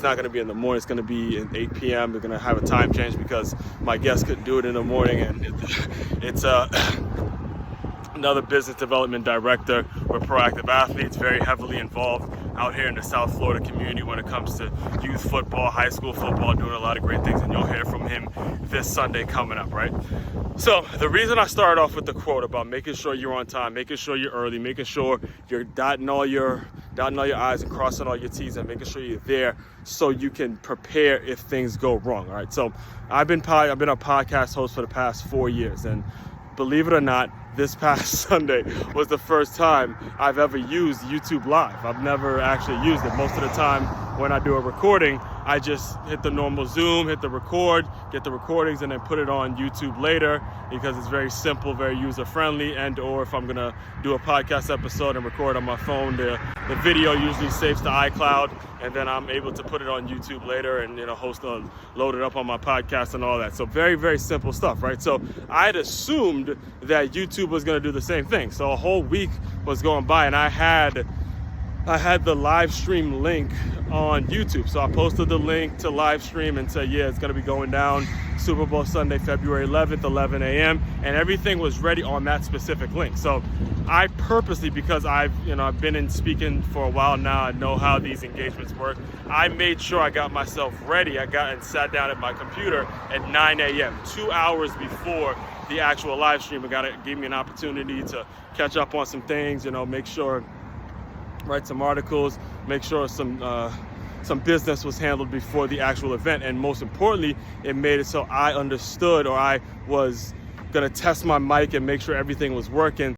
not going to be in the morning. It's going to be at 8 p.m. We're going to have a time change because my guest couldn't do it in the morning, and it's another business development director with Proactive Athletes, very heavily involved out here in the South Florida community when it comes to youth football, high school football, doing a lot of great things, and you'll hear from him this Sunday coming up, right? So the reason I started off with the quote about making sure you're on time, making sure you're early, making sure you're dotting all your I's and crossing all your T's, and making sure you're there so you can prepare if things go wrong, all right? So I've been a podcast host for the past 4 years, and believe it or not, this past Sunday was the first time I've ever used YouTube Live. I've never actually used it. Most of the time when I do a recording, I just hit the normal Zoom, hit the record, get the recordings, and then put it on YouTube later because it's very simple, very user-friendly. And or if I'm gonna do a podcast episode and record on my phone, the video usually saves to iCloud, and then I'm able to put it on YouTube later and load it up on my podcast and all that. So very, very simple stuff, right? So I had assumed that YouTube was gonna do the same thing. So a whole week was going by, and I had the live stream link on YouTube. So I posted the link to live stream and said, yeah, it's going to be going down Super Bowl Sunday, February 11th, 11 a.m. And everything was ready on that specific link. So I purposely, because I've been in speaking for a while now, I know how these engagements work, I made sure I got myself ready. I got and sat down at my computer at 9 a.m., 2 hours before the actual live stream. It gave me an opportunity to catch up on some things, make sure, write some articles, make sure some business was handled before the actual event. And most importantly, it made it so I understood, or I was gonna test my mic and make sure everything was working.